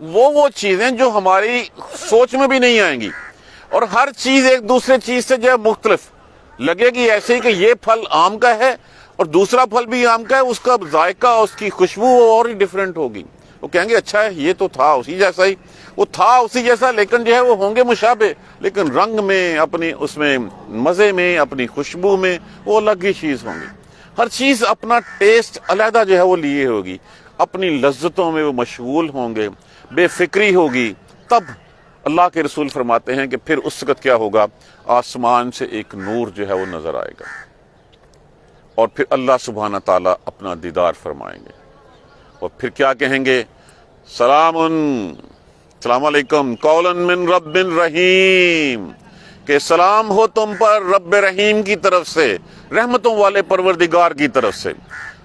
وہ چیزیں جو ہماری سوچ میں بھی نہیں آئیں گی، اور ہر چیز ایک دوسرے چیز سے جو ہے مختلف لگے گی، ایسے ہی کہ یہ پھل آم کا ہے اور دوسرا پھل بھی آم کا ہے، اس کا ذائقہ، اس کی خوشبو اور ہی ڈیفرنٹ ہوگی. وہ کہیں گے اچھا ہے یہ تو تھا اسی جیسا ہی، وہ تھا اسی جیسا، لیکن جو ہے وہ ہوں گے مشابہ، لیکن رنگ میں، اپنی اس میں مزے میں، اپنی خوشبو میں وہ الگ ہی چیز ہوں گی. ہر چیز اپنا ٹیسٹ علیحدہ جو ہے وہ لیے ہوگی، اپنی لذتوں میں وہ مشغول ہوں گے، بے فکری ہوگی. تب اللہ کے رسول فرماتے ہیں کہ پھر اس وقت کیا ہوگا، آسمان سے ایک نور جو ہے وہ نظر آئے گا، اور پھر اللہ سبحانہ تعالیٰ اپنا دیدار فرمائیں گے، اور پھر کیا کہیں گے، السلام علیکم قولا من رب رحیم، کہ سلام ہو تم پر رب رحیم کی طرف سے، رحمتوں والے پروردگار کی طرف سے.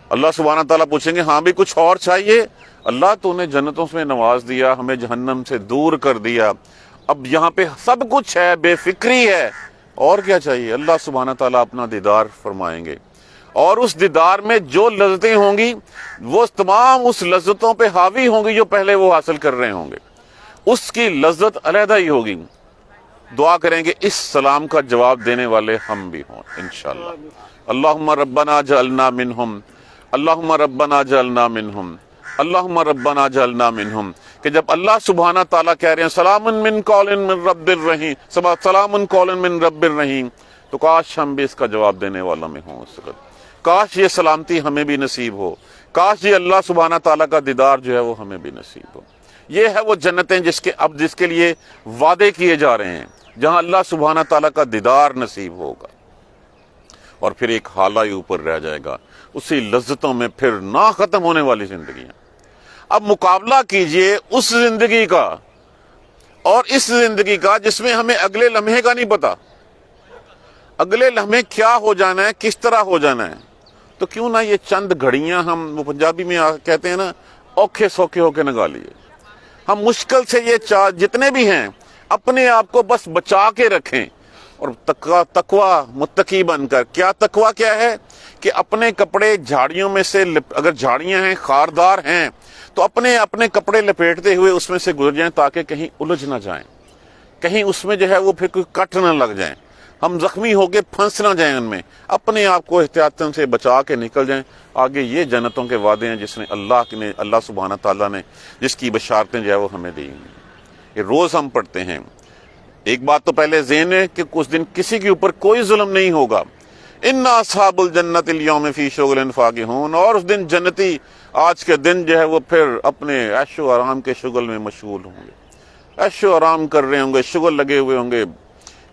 اللہ سبحانہ تعالیٰ پوچھیں گے ہاں بھی کچھ اور چاہیے؟ اللہ تو نے جنتوں سے نواز دیا، ہمیں جہنم سے دور کر دیا، اب یہاں پہ سب کچھ ہے، بے فکری ہے، اور کیا چاہیے؟ اللہ سبحانہ تعالیٰ اپنا دیدار فرمائیں گے، اور اس دیدار میں جو لذتیں ہوں گی وہ تمام اس لذتوں پہ حاوی ہوں گی جو پہلے وہ حاصل کر رہے ہوں گے. اس کی لذت علیحدہ ہی ہوگی. دعا کریں گے اس سلام کا جواب دینے والے ہم بھی ہوں انشاءاللہ. اللہم ربنا جعلنا منہم، اللہم ربنا جعلنا منہم، اللہم ربنا جعلنا منہم. کہ جب اللہ سبحانہ تعالیٰ کہہ رہے ہیں سلام من قول من رب الرحیم، سلام قول من رب الرحیم، تو کاش ہم بھی اس کا جواب دینے والا میں ہوں اس وقت. کاش یہ سلامتی ہمیں بھی نصیب ہو، کاش یہ اللہ سبحانہ تعالیٰ کا دیدار جو ہے وہ ہمیں بھی نصیب ہو. یہ ہے وہ جنتیں جس کے لیے وعدے کیے جا رہے ہیں، جہاں اللہ سبحانہ تعالیٰ کا دیدار نصیب ہوگا، اور پھر ایک حالہ ہی اوپر رہ جائے گا، اسی لذتوں میں پھر نہ ختم ہونے والی زندگیاں. اب مقابلہ کیجئے اس زندگی کا اور اس زندگی کا جس میں ہمیں اگلے لمحے کا نہیں پتا، اگلے لمحے کیا ہو جانا ہے، کس طرح ہو جانا ہے. تو کیوں نہ یہ چند گھڑیاں ہم، وہ پنجابی میں کہتے ہیں نا، اوکھے سوکھے ہو کے نگا لیے. ہم مشکل سے یہ جتنے بھی ہیں اپنے آپ کو بس بچا کے رکھیں، اور تقوی متقی بن کر. کیا تقوی کیا ہے؟ کہ اپنے کپڑے جھاڑیوں میں سے، اگر جھاڑیاں ہیں خاردار ہیں تو اپنے کپڑے لپیٹتے ہوئے اس میں سے گزر جائیں، تاکہ کہیں الجھ نہ جائیں، کہیں اس میں جو ہے وہ پھر کوئی کٹ نہ لگ جائیں، ہم زخمی ہو کے پھنس نہ جائیں ان میں. اپنے آپ کو احتیاطاً سے بچا کے نکل جائیں. آگے یہ جنتوں کے وعدے ہیں جس نے اللہ سبحانہ تعالیٰ نے جس کی بشارتیں جو ہے وہ ہمیں دی ہیں. یہ روز ہم پڑھتے ہیں. ایک بات تو پہلے ذہن ہے کہ اس دن کسی کے اوپر کوئی ظلم نہیں ہوگا. ان اصحاب الجنت اليوم فی شغل فاکہون، اور اس دن جنتی آج کے دن جو ہے وہ پھر اپنے عیش و آرام کے شغل میں مشغول ہوں گے، عیش و آرام کر رہے ہوں گے، شغل لگے ہوئے ہوں گے.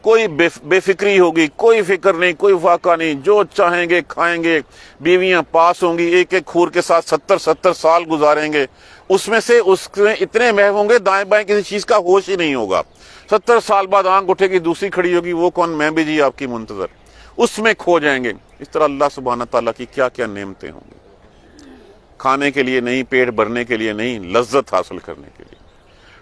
کوئی بے فکری ہوگی، کوئی فکر نہیں، کوئی فاقہ نہیں، جو چاہیں گے کھائیں گے. بیویاں پاس ہوں گی، ایک ایک کھور کے ساتھ 70 سال گزاریں گے. اس میں اتنے محو ہوں گے دائیں بائیں کسی چیز کا ہوش ہی نہیں ہوگا. 70 سال بعد آنکھ اٹھے گی، دوسری کھڑی ہوگی، وہ کون؟ میں بھی جی آپ کی منتظر. اس میں کھو جائیں گے. اس طرح اللہ سبحانہ تعالیٰ کی کیا کیا نعمتیں ہوں گی، کھانے کے لیے نہیں، پیٹ بھرنے کے لیے نہیں، لذت حاصل کرنے کے لیے.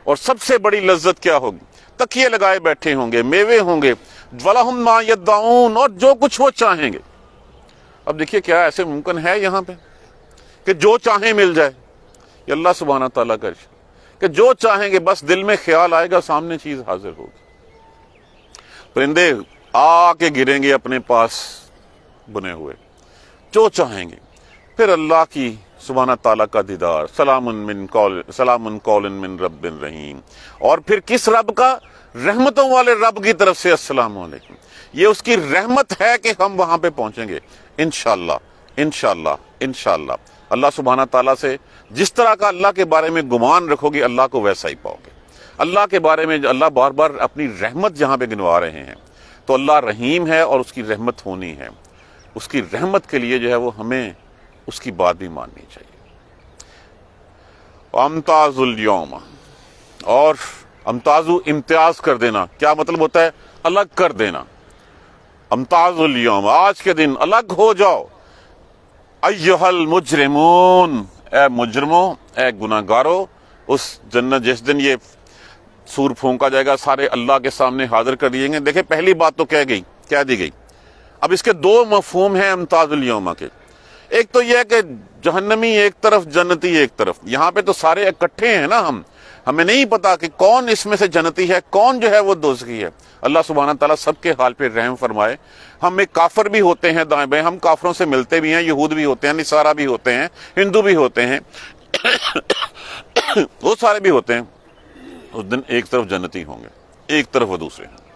اور سب سے بڑی لذت کیا ہوگی؟ تکیے لگائے بیٹھے ہوں گے، میوے ہوں گے، وَلَهُمْ مَا يَدَّعُونَ، اور جو کچھ وہ چاہیں گے. اب دیکھیے کیا ایسے ممکن ہے یہاں پہ کہ جو چاہیں مل جائے؟ یہ اللہ سبحانہ تعالیٰ کا ارشاد کہ جو چاہیں گے، بس دل میں خیال آئے گا، سامنے چیز حاضر ہوگی. پرندے آ کے گریں گے اپنے پاس بنے ہوئے، جو چاہیں گے. پھر اللہ کی سبحانہ تعالیٰ کا دیدار، سلام قول من رب رحیم. اور پھر کس رب کا؟ رحمتوں والے رب کی طرف سے السلام علیکم. یہ اس کی رحمت ہے کہ ہم وہاں پہ پہنچیں گے انشاءاللہ انشاءاللہ انشاءاللہ. اللہ سبحانہ تعالیٰ سے جس طرح کا اللہ کے بارے میں گمان رکھو گے، اللہ کو ویسا ہی پاؤ گے. اللہ کے بارے میں اللہ بار بار اپنی رحمت جہاں پہ گنوا رہے ہیں، تو اللہ رحیم ہے اور اس کی رحمت ہونی ہے. اس کی رحمت کے لیے جو ہے وہ ہمیں اس کی بات بھی ماننی چاہیے. امتاز اليوم، اور امتازو امتیاز کر دینا. کیا مطلب ہوتا ہے؟ الگ کر دینا. امتاز اليوم، آج کے دن الگ ہو جاؤ. ایھا المجرمون، اے مجرموں، اے گناہگارو. اس جنت جس دن یہ سور پھونکا جائے گا، سارے اللہ کے سامنے حاضر کر دیے گے. دیکھیں پہلی بات تو کہہ دی گئی. اب اس کے دو مفہوم ہیں امتاز اليوم کے. ایک تو یہ ہے کہ جہنمی ایک طرف، جنتی ایک طرف. یہاں پہ تو سارے اکٹھے ہیں نا، ہمیں نہیں پتا کہ کون اس میں سے جنتی ہے، کون جو ہے وہ دوزخی ہے۔ اللہ سبحانہ تعالیٰ سب کے حال پہ رحم فرمائے۔ ہم ایک کافر بھی ہوتے ہیں دائیں بائیں، ہم کافروں سے ملتے بھی ہیں، یہود بھی ہوتے ہیں، نصارہ بھی ہوتے ہیں، ہندو بھی ہوتے ہیں، وہ سارے بھی ہوتے ہیں۔ اس دن ایک طرف جنتی ہوں گے، ایک طرف وہ دوسرے ہیں۔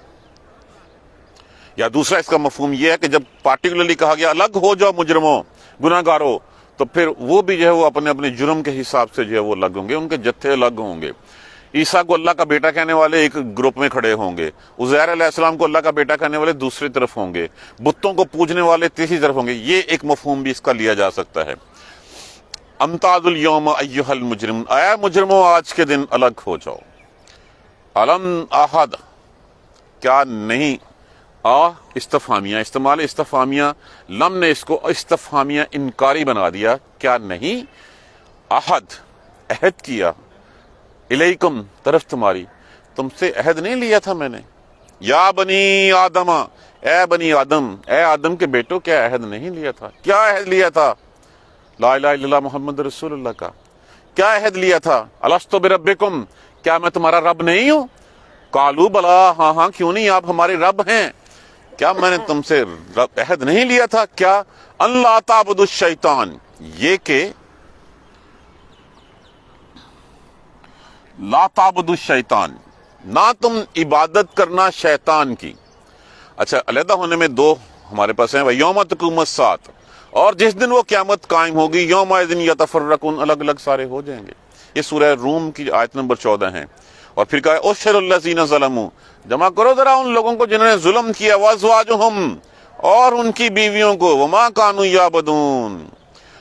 یا دوسرا اس کا مفہوم یہ ہے کہ جب پارٹیکولرلی کہا گیا الگ ہو جاؤ مجرموں، گناہ گاروں، تو پھر وہ بھی جو ہے وہ اپنے اپنے جرم کے حساب سے جو ہے وہ الگ ہوں گے، ان کے جتھے الگ ہوں گے۔ عیسیٰ کو اللہ کا بیٹا کہنے والے ایک گروپ میں کھڑے ہوں گے، عزیر علیہ السلام کو اللہ کا بیٹا کہنے والے دوسری طرف ہوں گے، بتوں کو پوجنے والے تیسری طرف ہوں گے۔ یہ ایک مفہوم بھی اس کا لیا جا سکتا ہے۔ امتاز اليوم ایھا المجرم، اے مجرموں آج کے دن الگ ہو جاؤ۔ علم احد، کیا نہیں، استفہامیہ استعمال، استفہامیہ لم نے اس کو استفہامیہ انکاری بنا دیا، کیا نہیں احد عہد کیا، الیکم طرف تمہاری، تم سے عہد نہیں لیا تھا میں نے، یا بنی آدم، اے بنی آدم، اے آدم کے بیٹو، کیا عہد نہیں لیا تھا؟ کیا عہد لیا تھا؟ لا الہ الا اللہ محمد رسول اللہ کا کیا عہد لیا تھا؟ الستو بربکم، کیا میں تمہارا رب نہیں ہوں؟ قالوا بلا، ہاں ہاں کیوں نہیں، آپ ہمارے رب ہیں۔ کیا میں نے تم سے عہد نہیں لیا تھا؟ کیا اللہ تعبدوا الشیطان، یہ کہ لا تعبدوا الشیطان، نہ تم عبادت کرنا شیطان کی۔ اچھا، علیحدہ ہونے میں دو ہمارے پاس ہیں، یوم تقوم الساعۃ، اور جس دن وہ قیامت قائم ہوگی، یومئذ یتفرقون، الگ الگ سارے ہو جائیں گے۔ یہ سورہ روم کی آیت نمبر 14 ہے۔ اور پھر کہا احشر الذین ظلموا، جمع کرو ذرا ان لوگوں کو جنہوں نے ظلم کیا، وازواجہم، اور ان کی بیویوں کو، وما کانوا یعبدون،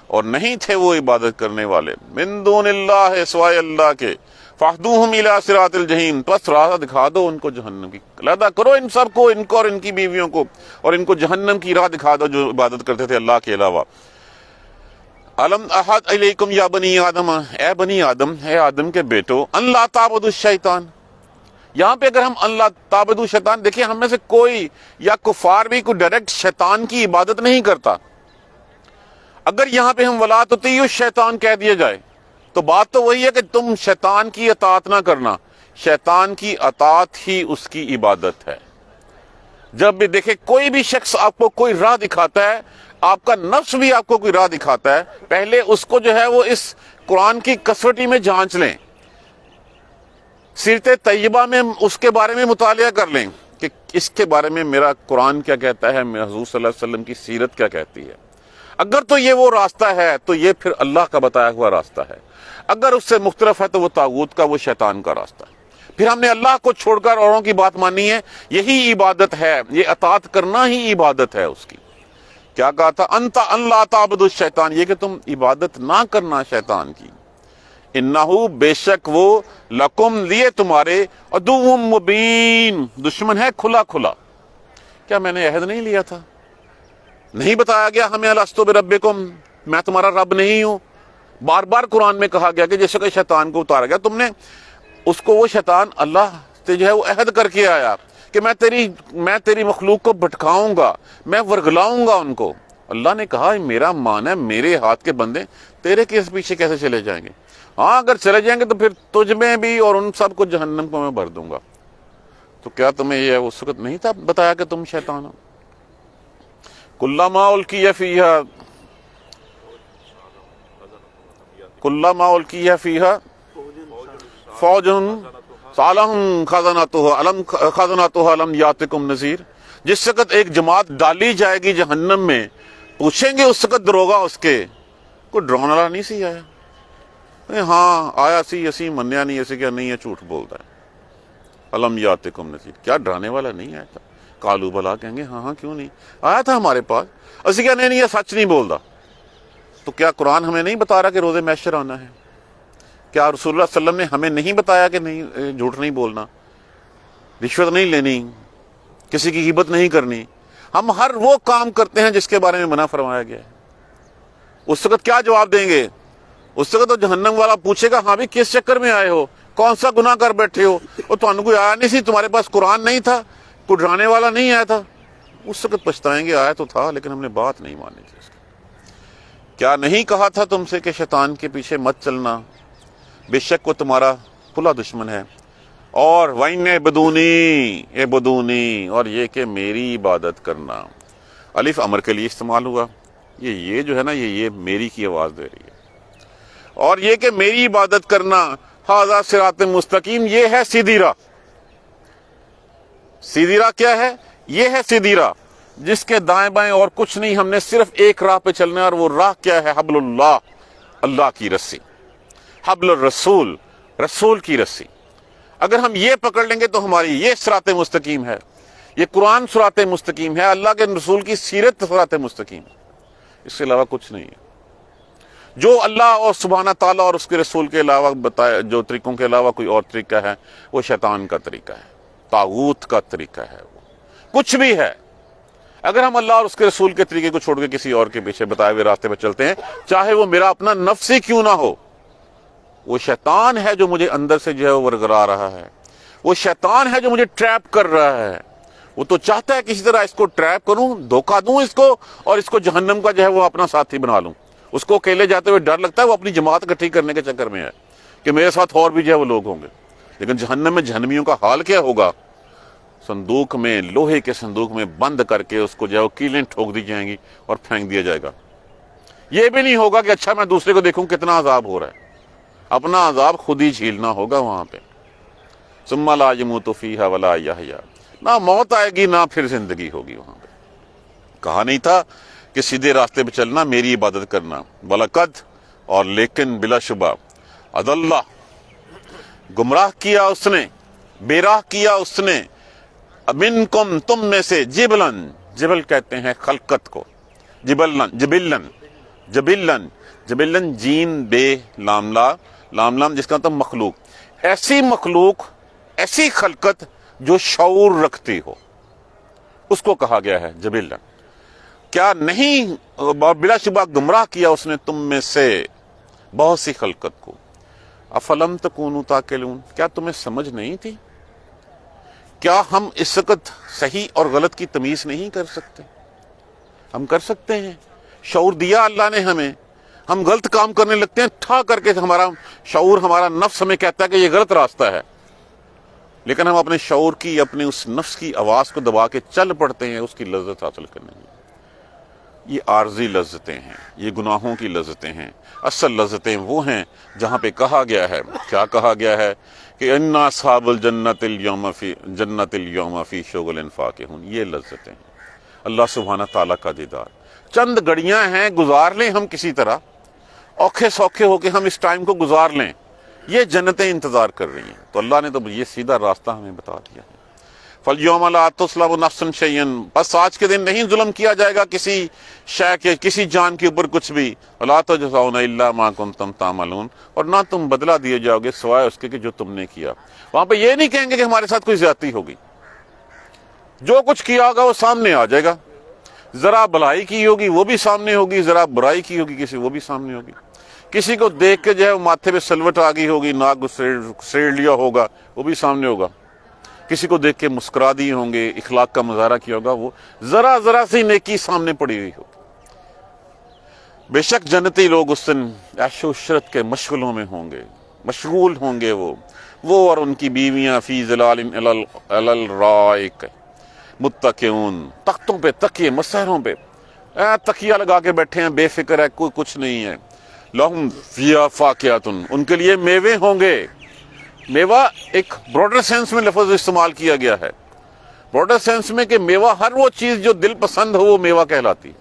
اور نہیں تھے وہ عبادت کرنے والے، من دون اللہ، سوائے اللہ کے، فاہدوہم الی صراط الجحیم، بس راستہ دکھا دو ان کو جہنم کی۔ علیحدہ کرو ان سب کو، ان کو اور ان کی بیویوں کو، اور ان کو جہنم کی راہ دکھا دو جو عبادت کرتے تھے اللہ کے علاوہ۔ علم احد الیکم یا بنی آدم، اے بنی آدم، اے آدم کے بیٹو، ان لا تعبدوا الشیطان۔ یہاں پہ اگر ہم اللہ تعبدوا الشیطان، دیکھیں ہم میں سے کوئی یا کفار بھی کوئی ڈائریکٹ شیطان کی عبادت نہیں کرتا۔ اگر یہاں پہ ہم ولا تطیعوا الشیطان کہہ دیا جائے تو بات تو وہی ہے کہ تم شیطان کی اطاعت نہ کرنا، شیطان کی اطاعت ہی اس کی عبادت ہے۔ جب بھی دیکھیں کوئی بھی شخص آپ کو کوئی راہ دکھاتا ہے، آپ کا نفس بھی آپ کو کوئی راہ دکھاتا ہے، پہلے اس کو جو ہے وہ اس قرآن کی کسوٹی میں جانچ لیں، سیرت طیبہ میں اس کے بارے میں مطالعہ کر لیں کہ اس کے بارے میں میرا قرآن کیا کہتا ہے، حضور صلی اللہ علیہ وسلم کی سیرت کیا کہتی ہے۔ اگر تو یہ وہ راستہ ہے تو یہ پھر اللہ کا بتایا ہوا راستہ ہے، اگر اس سے مختلف ہے تو وہ طاغوت کا، وہ شیطان کا راستہ ہے۔ پھر ہم نے اللہ کو چھوڑ کر اوروں کی بات مانی ہے، یہی عبادت ہے، یہ اطاعت کرنا ہی عبادت ہے اس کی۔ کیا کہا تھا؟ انت ان لا تعبدوا الشیطان، یہ کہ تم عبادت نہ کرنا شیطان کی، انہو بے شک وہ لکم لیے تمہارے عدو مبین، دشمن ہے کھلا کھلا۔ کیا میں نے عہد نہیں لیا تھا؟ نہیں بتایا گیا ہمیں الستو بربکم، میں تمہارا رب نہیں ہوں؟ بار بار قرآن میں کہا گیا کہ جیسے کہ شیطان کو اتارا گیا، تم نے اس کو، وہ شیطان اللہ سے جو ہے وہ عہد کر کے آیا کہ میں تیری مخلوق کو بھٹکاؤں گا، میں ورگلاؤں گا ان کو۔ اللہ نے کہا میرا مان ہے، میرے ہاتھ کے بندے تیرے کس پیچھے کیسے چلے جائیں گے؟ ہاں اگر چلے جائیں گے تو پھر تجھ میں بھی اور ان سب کو جہنم کو میں بھر دوں گا۔ تو کیا تمہیں یہ اس وقت نہیں تھا بتایا کہ تم شیطان ہو؟ کلما القی فیہا فیہا فوج سالہم خزنتها الم یاتکم نذیر، جس وقت ایک جماعت ڈالی جائے گی جہنم میں، پوچھیں گے اس وقت دروغہ اس کے، کوئی ڈرانے والا نہیں سی آیا؟ ہاں آیا سی، اسی منیا نہیں، ایسے کیا نہیں ہے، جھوٹ بولتا ہے۔ الم یاتکم نذیر، کیا ڈرانے والا نہیں آیا تھا؟ قالوا بلا، کہیں گے ہاں ہاں کیوں نہیں آیا تھا ہمارے پاس، اسی کیا نہیں یہ سچ نہیں بولتا۔ تو کیا قرآن ہمیں نہیں بتا رہا کہ روز محشر آنا ہے؟ کیا رسول اللہ صلی اللہ علیہ وسلم نے ہمیں نہیں بتایا کہ نہیں، جھوٹ نہیں بولنا، رشوت نہیں لینی، کسی کی غیبت نہیں کرنی؟ ہم ہر وہ کام کرتے ہیں جس کے بارے میں منع فرمایا گیا ہے۔ اس وقت کیا جواب دیں گے؟ اس وقت تو جہنم والا پوچھے گا ہاں بھی کس چکر میں آئے ہو، کون سا گناہ کر بیٹھے ہو، اور تمہیں کوئی آیا نہیں سی، تمہارے پاس قرآن نہیں تھا، کوئی ڈرانے والا نہیں آیا تھا؟ اس وقت پچھتائیں گے آیا تو تھا لیکن ہم نے بات نہیں مانی تھی اس کی۔ کیا نہیں کہا تھا تم سے کہ شیطان کے پیچھے مت چلنا، بے شک وہ تمہارا کھلا دشمن ہے. اور وَإِنَّ عِبْدُونِي اور یہ کہ میری عبادت کرنا. الف امر کے لیے استعمال ہوا. یہ جو ہے نا یہ میری کی آواز دے رہی ہے. اور یہ کہ میری عبادت کرنا. ھذا صراط مستقیم یہ ہے سیدھی راہ. سیدھی راہ کیا ہے؟ یہ ہے سیدھی راہ جس کے دائیں بائیں اور کچھ نہیں. ہم نے صرف ایک راہ پہ چلنا ہے اور وہ راہ کیا ہے؟ حبل اللہ، اللہ کی رسی. حبل الرسول، رسول کی رسی. اگر ہم یہ پکڑ لیں گے تو ہماری یہ صراط مستقیم ہے. یہ قرآن صراط مستقیم ہے. اللہ کے رسول کی سیرت صراط مستقیم ہے. اس کے علاوہ کچھ نہیں ہے. جو اللہ اور سبحانہ تعالیٰ اور اس کے رسول کے علاوہ بتایا جو طریقوں کے علاوہ کوئی اور طریقہ ہے وہ شیطان کا طریقہ ہے، طاغوت کا طریقہ ہے. وہ کچھ بھی ہے. اگر ہم اللہ اور اس کے رسول کے طریقے کو چھوڑ کے کسی اور کے پیچھے بتائے ہوئے راستے پہ چلتے ہیں، چاہے وہ میرا اپنا نفس ہی کیوں نہ ہو، وہ شیطان ہے جو مجھے اندر سے جو ہے ورگلا رہا ہے. وہ شیطان ہے جو مجھے ٹریپ کر رہا ہے. وہ تو چاہتا ہے کسی طرح اس کو ٹریپ کروں، دھوکہ دوں اس کو، اور اس کو جہنم کا جو ہے وہ اپنا ساتھی بنا لوں. اس کو اکیلے جاتے ہوئے ڈر لگتا ہے، وہ اپنی جماعت اکٹھی کرنے کے چکر میں ہے کہ میرے ساتھ اور بھی جو ہے وہ لوگ ہوں گے. لیکن جہنم میں جہنمیوں کا حال کیا ہوگا؟ صندوق میں، لوہے کے صندوق میں بند کر کے اس کو جو ہے وہ کیلیں ٹھوک دی جائیں گی اور پھینک دیا جائے گا. یہ بھی نہیں ہوگا کہ اچھا میں دوسرے کو دیکھوں کتنا عذاب ہو رہا ہے. اپنا عذاب خود ہی جھیلنا ہوگا وہاں پہ. ثم لا يموت فيها ولا يحيى، نہ موت آئے گی نہ پھر زندگی ہوگی وہاں پہ. کہا نہیں تھا کہ سیدھے راستے پہ چلنا، میری عبادت کرنا. وَلَقَدْ اور لیکن بلا شبہ اضل گمراہ کیا اس نے، بے راہ کیا اس نے، منکم تم میں سے، جبلن، جبل کہتے ہیں خلقت کو، جبلن جین بے لام لا، لام لام جس کا مطلب مخلوق. ایسی مخلوق، ایسی خلقت جو شعور رکھتی ہو، اس کو کہا گیا ہے جبلن. کیا نہیں بلا شبہ گمراہ کیا اس نے تم میں سے بہت سی خلقت کو. افلم تکونوا تعقلون، کیا تمہیں سمجھ نہیں تھی؟ کیا ہم اس وقت صحیح اور غلط کی تمیز نہیں کر سکتے؟ ہم کر سکتے ہیں. شعور دیا اللہ نے ہمیں. ہم غلط کام کرنے لگتے ہیں، ٹھا کر کے ہمارا شعور، ہمارا نفس ہمیں کہتا ہے کہ یہ غلط راستہ ہے، لیکن ہم اپنے شعور کی، اپنے اس نفس کی آواز کو دبا کے چل پڑتے ہیں اس کی لذت حاصل کرنے میں. یہ عارضی لذتیں ہیں، یہ گناہوں کی لذتیں ہیں. اصل لذتیں وہ ہیں جہاں پہ کہا گیا ہے، کیا کہا گیا ہے کہ ان اصحاب الجنت اليوم فی شغل فاکہون. یہ لذتیں ہیں اللہ سبحانہ تعالیٰ کا دیدار. چند گھڑیاں ہیں، گزار لیں ہم کسی طرح، اوکھے سوکھے ہو کے ہم اس ٹائم کو گزار لیں. یہ جنتیں انتظار کر رہی ہیں. تو اللہ نے تو یہ سیدھا راستہ ہمیں بتا دیا ہے. فَالْيَوْمَ لَا تُظْلَمُ نَفْسٌ شَيْئًا، بس آج کے دن نہیں ظلم کیا جائے گا کسی شے کے، کسی جان کے اوپر کچھ بھی. وَلَا تُجْزَوْنَ إِلَّا مَا كُنتُمْ تَعْمَلُونَ، اور نہ تم بدلہ دیے جاؤ گے سوائے اس کے کہ جو تم نے کیا. وہاں پہ یہ نہیں کہیں گے کہ ہمارے ساتھ کوئی زیادتی ہوگی. جو کچھ کیا ہوگا وہ سامنے آ جائے گا. ذرا بھلائی کی ہوگی وہ بھی سامنے ہوگی، ذرا برائی کی ہوگی کسی وہ بھی سامنے ہوگی. کسی کو دیکھ کے جو ہے ماتھے پہ سلوٹ آ گئی ہوگی، ناک کو سیڑ لیا ہوگا، وہ بھی سامنے ہوگا. کسی کو دیکھ کے مسکرا دیے ہوں گے، اخلاق کا مظاہرہ کیا ہوگا، وہ ذرا سی نیکی سامنے پڑی ہوئی ہوگی. بے شک جنتی لوگ اس دن عیش و عشرت کے مشغلوں میں ہوں گے، مشغول ہوں گے. وہ اور ان کی بیویاں فی ظلال علی الارائک متکئون، تختوں پہ، تکیے، مسہروں پہ تکیہ لگا کے بیٹھے ہیں، بے فکر ہے، کوئی کچھ نہیں ہے. لہم فیہا فاکہۃ، ان کے لیے میوے ہوں گے. میوہ ایک براڈر سینس میں لفظ استعمال کیا گیا ہے، براڈر سینس میں کہ میوہ ہر وہ چیز جو دل پسند ہو وہ میوہ کہلاتی.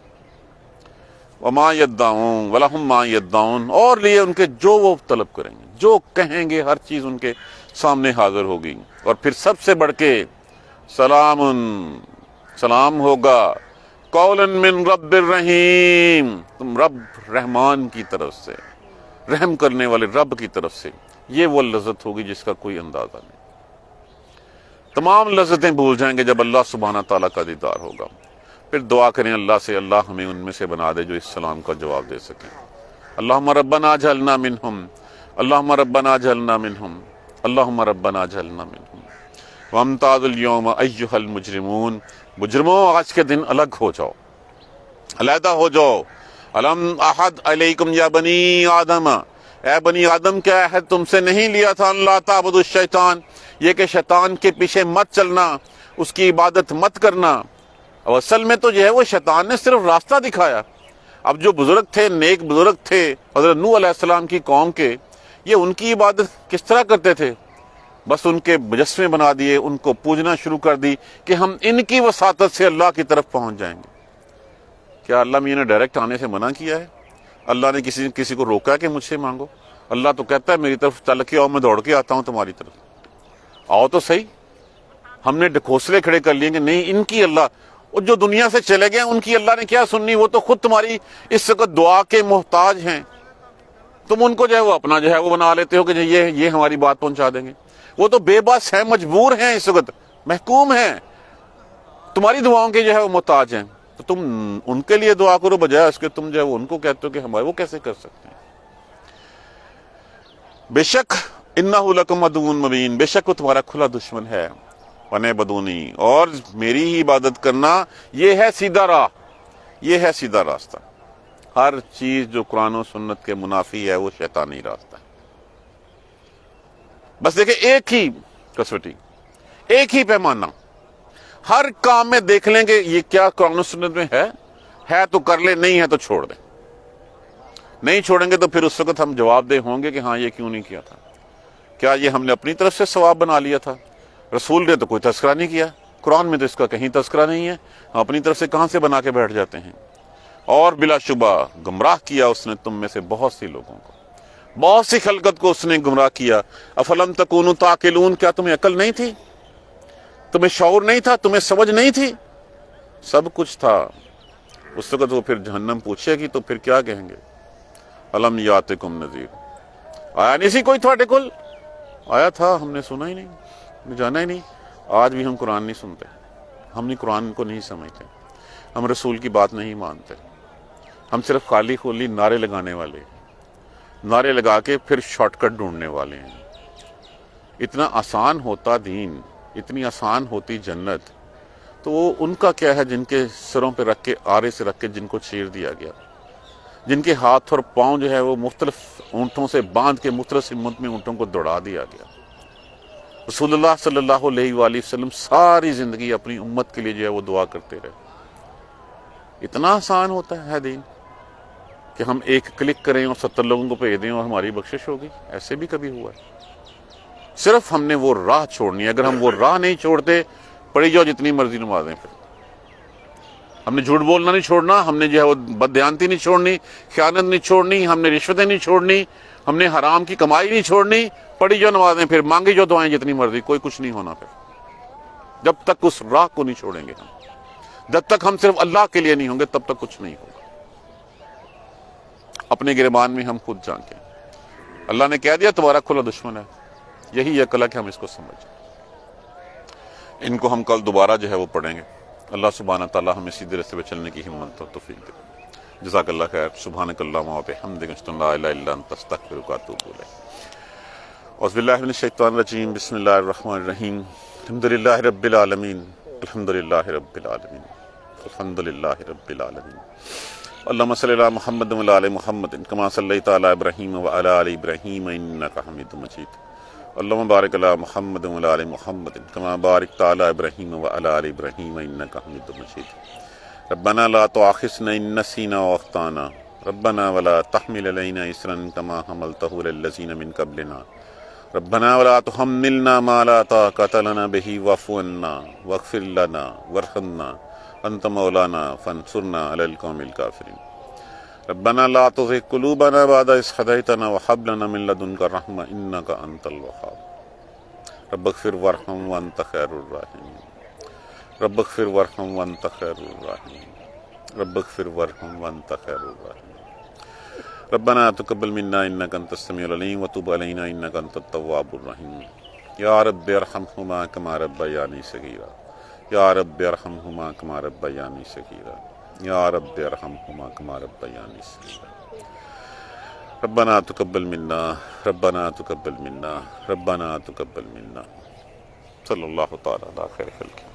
وما یدعون ولہم ما یدعون، اور لیے ان کے جو وہ طلب کریں گے، جو کہیں گے ہر چیز ان کے سامنے حاضر ہوگی. اور پھر سب سے بڑھ کے سلام ہوگا قولا من رب الرحیم، تم رب رحمان کی طرف سے، رحم کرنے والے رب کی طرف سے. یہ وہ لذت ہوگی جس کا کوئی اندازہ نہیں. تمام لذتیں بھول جائیں گے جب اللہ سبحانہ تعالیٰ کا دیدار ہوگا. پھر دعا کریں اللہ سے، اللہ ہمیں ان میں سے بنا دے جو اس سلام کا جواب دے سکیں. اللہم ربنا اجعلنا منہم، اللہم ربنا اجعلنا منہم، اللہم ربنا اجعلنا منہم. وامتاز اليوم ایہا المجرمون، مجرموں آج کے دن الگ ہو جاؤ، علیحدہ ہو جاؤ. الم احد علیکم یا بنی آدم، اے بنی آدم کیا عہد تم سے نہیں لیا تھا اللہ تعبدوا الشیطان، یہ کہ شیطان کے پیچھے مت چلنا، اس کی عبادت مت کرنا۔ اور اصل میں تو جو ہے وہ شیطان نے صرف راستہ دکھایا۔ اب جو بزرگ تھے، نیک بزرگ تھے حضرت نوح علیہ السلام کی قوم کے، یہ ان کی عبادت کس طرح کرتے تھے؟ بس ان کے مجسمے بنا دیے، ان کو پوجنا شروع کر دی کہ ہم ان کی وساطت سے اللہ کی طرف پہنچ جائیں گے۔ کیا اللہ میاں نے ڈائریکٹ آنے سے منع کیا ہے؟ اللہ نے کسی کو روکا ہے کہ مجھ سے مانگو؟ اللہ تو کہتا ہے میری طرف چل کے آؤ، میں دوڑ کے آتا ہوں تمہاری طرف، آؤ تو صحیح۔ ہم نے ڈھکوسلے کھڑے کر لیے کہ نہیں ان کی اللہ، اور جو دنیا سے چلے گئے ان کی اللہ نے کیا سننی، وہ تو خود تمہاری اس وقت دعا کے محتاج ہیں، تم ان کو جو ہے وہ اپنا جو ہے وہ بنا لیتے ہو کہ یہ ہماری بات پہنچا دیں گے۔ وہ تو بے بس ہیں، مجبور ہیں، اس وقت محکوم ہیں، تمہاری دعاؤں کے جو ہے وہ محتاج ہیں، تو تم ان کے لیے دعا کرو بجائے اس کے تم جو ہے وہ ان کو کہتے ہو کہ ہمارے، وہ کیسے کر سکتے ہیں؟ بے شک انہ لکم عدو مبین، بے شک وہ تمہارا کھلا دشمن ہے، وَنِعْبُدُونِی، اور میری ہی عبادت کرنا، یہ ہے سیدھا راہ، یہ ہے سیدھا راستہ۔ ہر چیز جو قرآن و سنت کے منافی ہے وہ شیطانی راستہ ہے۔ بس دیکھیں ایک ہی کسوٹی، ایک ہی پیمانہ، ہر کام میں دیکھ لیں کہ یہ کیا قرآن و سنت میں ہے تو کر لیں، نہیں ہے تو چھوڑ دیں۔ نہیں چھوڑیں گے تو پھر اس وقت ہم جواب دہ ہوں گے کہ ہاں یہ کیوں نہیں کیا تھا، کیا یہ ہم نے اپنی طرف سے ثواب بنا لیا تھا؟ رسول نے تو کوئی تذکرہ نہیں کیا، قرآن میں تو اس کا کہیں تذکرہ نہیں ہے، ہم اپنی طرف سے کہاں سے بنا کے بیٹھ جاتے ہیں؟ اور بلا شبہ گمراہ کیا اس نے تم میں سے بہت سی لوگوں کو، بہت سی خلقت کو اس نے گمراہ کیا۔ افلم تکونوا تعقلون، کیا تمہیں عقل نہیں تھی؟ تمہیں شعور نہیں تھا؟ تمہیں سمجھ نہیں تھی؟ سب کچھ تھا۔ اس وقت وہ پھر جہنم پوچھے گی تو پھر کیا کہیں گے؟ الم یاتکم نذیر، آیا نہیں سی کوئی تھوڑے کول؟ آیا تھا، ہم نے سنا ہی نہیں، ہم نے جانا ہی نہیں۔ آج بھی ہم قرآن نہیں سنتے، ہم نے قرآن کو نہیں سمجھتے، ہم رسول کی بات نہیں مانتے، ہم صرف خالی خولی نعرے لگانے والے ہیں، نعرے لگا کے پھر شارٹ کٹ ڈھونڈنے والے ہیں۔ اتنا آسان ہوتا دین، اتنی آسان ہوتی جنت، تو وہ ان کا کیا ہے جن کے سروں پہ رکھ کے، آرے سے رکھ کے جن کو چیر دیا گیا، جن کے ہاتھ اور پاؤں جو ہے وہ مختلف اونٹوں سے باندھ کے مختلف سمت میں اونٹوں کو دوڑا دیا گیا۔ رسول اللہ صلی اللہ علیہ وآلہ وسلم ساری زندگی اپنی امت کے لیے جو ہے وہ دعا کرتے رہے۔ اتنا آسان ہوتا ہے دین کہ ہم ایک کلک کریں اور 70 لوگوں کو بھیج دیں اور ہماری بخشش ہوگی؟ ایسے بھی کبھی ہوا ہے؟ صرف ہم نے وہ راہ چھوڑنی ہے۔ اگر ہم وہ راہ نہیں چھوڑتے، پڑھی جاؤ جتنی مرضی نمازیں، پھر ہم نے جھوٹ بولنا نہیں چھوڑنا، ہم نے جو ہے وہ بددیانتی نہیں چھوڑنی، خیانت نہیں چھوڑنی، ہم نے رشوتیں نہیں چھوڑنی، ہم نے حرام کی کمائی نہیں چھوڑنی، پڑھی جو نمازیں، پھر مانگی جو دعائیں جتنی مرضی، کوئی کچھ نہیں ہونا۔ پھر جب تک اس راہ کو نہیں چھوڑیں گے ہم، جب تک ہم صرف اللہ کے لیے نہیں ہوں گے، تب تک کچھ نہیں ہوگا۔ اپنے گریبان میں ہم خود جھانکیں۔ اللہ نے کہہ دیا تمہارا کھلا دشمن ہے، یہی عقل ہے کہ ہم اس کو سمجھیں۔ ان کو ہم کل دوبارہ جو ہے وہ پڑھیں گے۔ اللہ سبحانہ تعالیٰ ہمیں سیدھے راستے پہ چلنے کی ہمت اور توفیق دے۔ جزاک اللہ خیر۔ سبحانک اللہم و بحمدک، اشہد ان لا الہ الا انت، استغفرک و اتوب الیک۔ اعوذ باللہ من الشیطان الرجیم، بسم اللہ الرحمن الرحیم۔ الحمدللہ رب العالمین، الحمدللہ رب العالمین، الحمدللہ رب العالمین۔ اللہم صلی علی محمد وعلی آل محمد کما صلیت علی ابراہیم وعلی آل ابراہیم انک حمید مجید۔ اللہم بارک علی محمد وعلی آل محمد کما بارکت علی ابراہیم وعلی آل ابراہیم انک حمید مجید۔ ربنا لا تؤاخذنا ان نسینا واخطانا، ربنا ولا تحمل علینا اصرا کما حملتہ علی الذین من قبلنا، ربنا ولا تحملنا ما لا طاقۃ لنا به واعف عنا واغفر لنا وارحمنا انت مولانا فانصرنا علی القوم الکافرین۔ ربنا لا تزغ قلوبنا بعد إذ هديتنا وهب لنا من لدنك رحمة إنك أنت الوهاب۔ رب اغفر وارحم وأنت خير الراحمين، رب اغفر وارحم وأنت خير الراحمين، رب اغفر وارحم وأنت خير الراحمين۔ ربنا تقبل منا إنك أنت السميع العليم وتب علينا إنك أنت التواب الرحيم۔ يا رب ارحمهما كما ربياني صغيرا، يا رب ارحمهما كما ربياني صغيرا، یا رب ارحمہما کما ربیانی صغیرا۔ ربنا تقبل منا، ربنا تقبل منا، ربنا تقبل منا۔ صلی اللہ تعالی علی خیر خلقہ۔